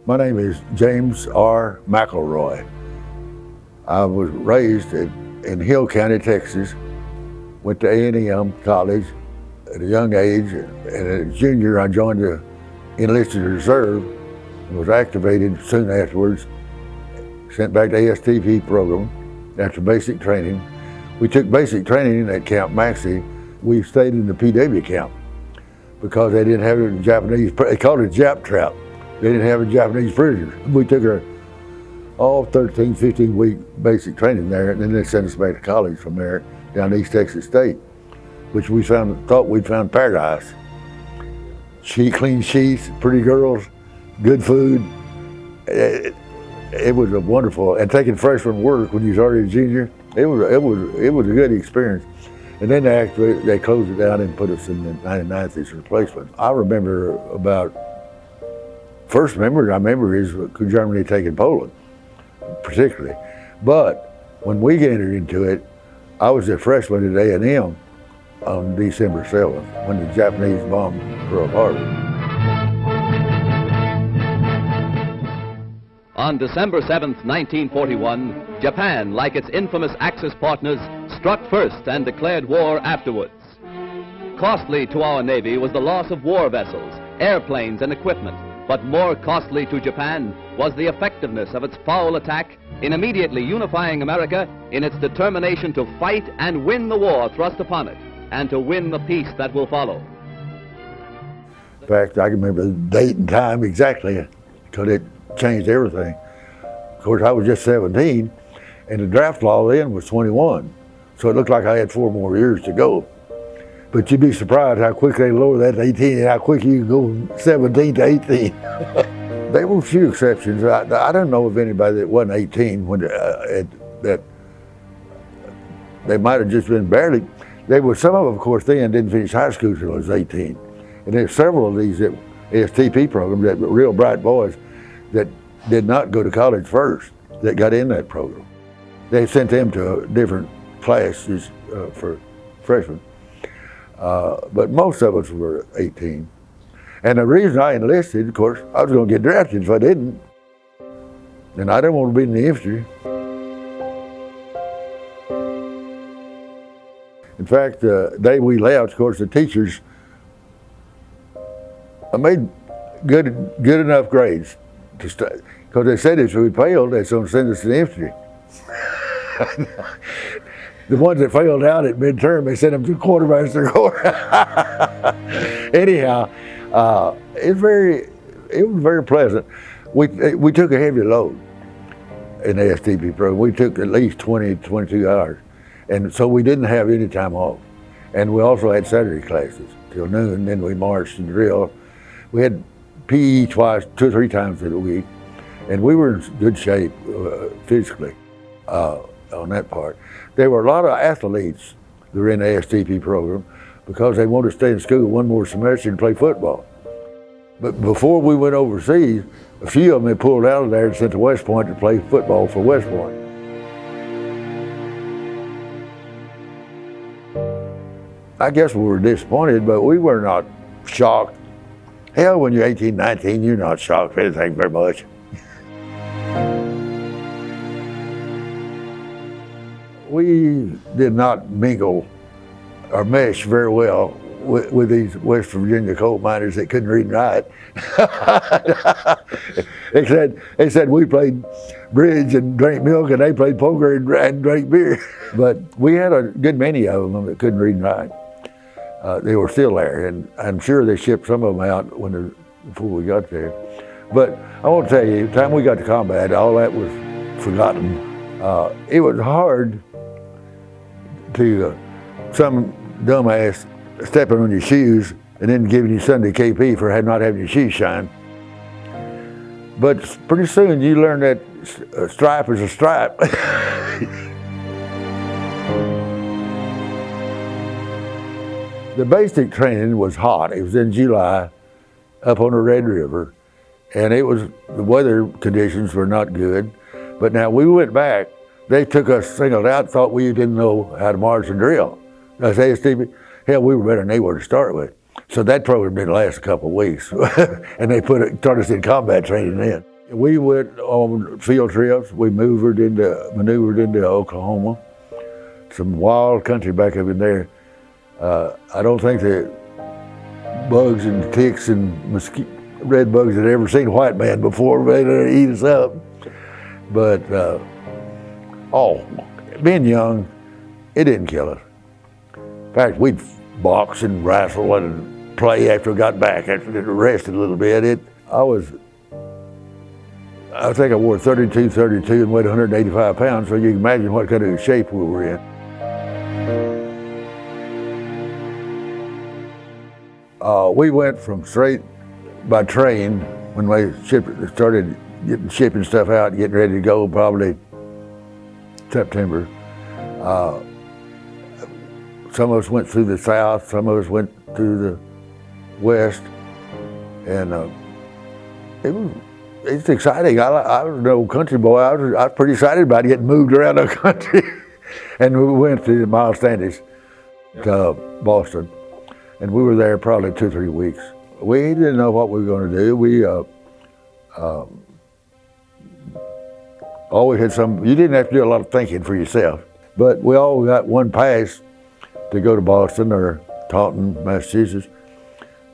My name is James R. McIlroy. I was raised in Hill County, Texas. Went to A&M College at a young age, and as a junior I joined the enlisted reserve and was activated soon afterwards, sent back to ASTP program after basic training. We took basic training at Camp Maxey. We stayed in the PW camp because they didn't have a Japanese, they called it Jap Trap. They didn't have a Japanese prisoners. We took our all 13, 15 week basic training there, and then they sent us back to college from there down to East Texas State, which we thought we'd found paradise. Clean sheets, pretty girls, good food. It was a wonderful, and taking freshman work when you was already a junior, it was a good experience. And then they closed it down and put us in the 99th as replacement. I remember first memory I remember is Germany taking Poland, particularly. But when we entered into it, I was a freshman at A&M on December 7th when the Japanese bombed Pearl Harbor. On December 7th, 1941, Japan, like its infamous Axis partners, struck first and declared war afterwards. Costly to our Navy was the loss of war vessels, airplanes, and equipment, but more costly to Japan was the effectiveness of its foul attack in immediately unifying America in its determination to fight and win the war thrust upon it, and to win the peace that will follow. In fact, I can remember the date and time exactly because it changed everything. Of course, I was just 17, and the draft law then was 21, so it looked like I had 4 more years to go. But you'd be surprised how quick they lower that to 18 and how quick you can go from 17 to 18. There were a few exceptions. I don't know of anybody that wasn't 18 when that they might have just been barely. There were some of them, of course, then didn't finish high school until I was 18. And there's several of these ASTP programs that were real bright boys that did not go to college first that got in that program. They sent them to different classes for freshmen. But most of us were 18. And the reason I enlisted, of course, I was going to get drafted if I didn't. And I didn't want to be in the infantry. In fact, the day we left, of course, the teachers, I made good enough grades to stay, because they said if we failed, they're going to send us to the infantry. The ones that failed out at midterm, they sent them to quartermaster corps. Anyhow, it was very pleasant. We took a heavy load in the ASTP program. We took at least 20, 22 hours. And so we didn't have any time off. And we also had Saturday classes till noon, then we marched and drilled. We had PE 2 or 3 times a week. And we were in good shape physically on that part. There were a lot of athletes that were in the ASTP program because they wanted to stay in school 1 more semester and play football. But before we went overseas, a few of them had pulled out of there and sent to West Point to play football for West Point. I guess we were disappointed, but we were not shocked. Hell, when you're 18, 19, you're not shocked for anything very much. We did not mingle or mesh very well with these West Virginia coal miners that couldn't read and write. They said we played bridge and drank milk, and they played poker and drank beer. But we had a good many of them that couldn't read and write. They were still there, and I'm sure they shipped some of them out before we got there. But I want to tell you, the time we got to combat, all that was forgotten. It was hard to some dumbass stepping on your shoes and then giving you Sunday KP for not having your shoes shine. But pretty soon you learn that a stripe is a stripe. The basic training was hot. It was in July up on the Red River, and the weather conditions were not good. But now we went back, they took us singled out, thought we didn't know how to march and drill. I say, Stevie, hell, we were better than they were to start with. So that program didn't last a couple of weeks, and they started us in combat training then. We went on field trips. We maneuvered into Oklahoma. Some wild country back up in there. I don't think that bugs and ticks and red bugs had ever seen a white man before. They eat us up. But being young, it didn't kill us. In fact, we'd box and wrestle and play after we got back, after it rested a little bit. I think I wore 32 and weighed 185 pounds, so you can imagine what kind of shape we were in. We went from straight by train when we started shipping stuff out, getting ready to go, probably September. Some of us went through the south, some of us went through the west, and it's exciting. I was an old country boy. I was pretty excited about getting moved around the country. And we went to Miles Standish to Boston, and we were there probably 2 or 3 weeks. We didn't know what we were going to do. We always had you didn't have to do a lot of thinking for yourself, but we all got one pass to go to Boston or Taunton, Massachusetts.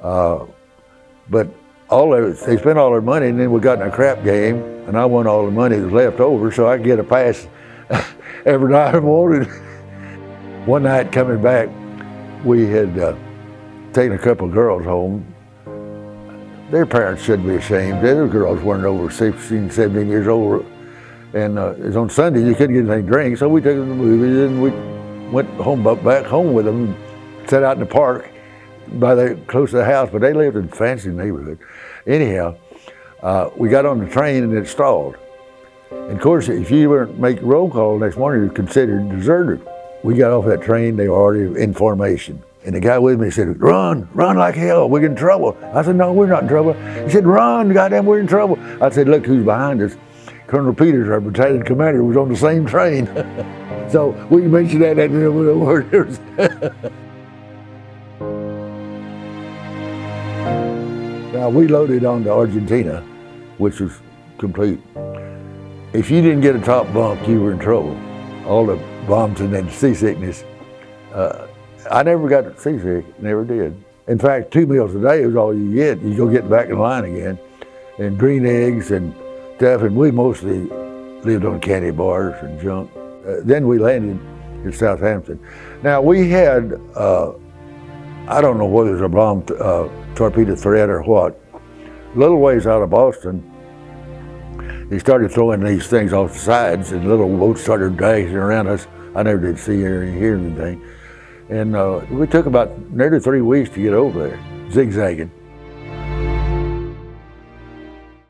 But they spent all their money, and then we got in a crap game, and I won all the money that was left over, so I could get a pass every night I wanted. One night coming back, we had taken a couple of girls home. Their parents shouldn't be ashamed. The other girls weren't over 16, 17 years old. And it was on Sunday, you couldn't get anything to drink, so we took them to the movies, and we went back home with them, and sat out in the park close to the house, but they lived in a fancy neighborhood. Anyhow, we got on the train and it stalled. And of course, if you weren't make roll call the next morning, you're considered deserted. We got off that train, they were already in formation. And the guy with me said, run like hell, we're in trouble. I said, no, we're not in trouble. He said, run, goddamn, we're in trouble. I said, look who's behind us. Colonel Peters, our battalion commander, was on the same train. So we mentioned that at the orders. Now, we loaded on to Argentina, which was complete. If you didn't get a top bunk, you were in trouble. All the bombs and then seasickness. I never got seasick, never did. In fact, 2 meals a day was all you get. You go get back in line again. And green eggs and stuff, and we mostly lived on candy bars and junk. Then we landed in Southampton. Now we had, I don't know whether it was a bomb torpedo threat or what. A little ways out of Boston, they started throwing these things off the sides, and little boats started dragging around us. I never did see or hear anything. And we took about nearly 3 weeks to get over there, zigzagging.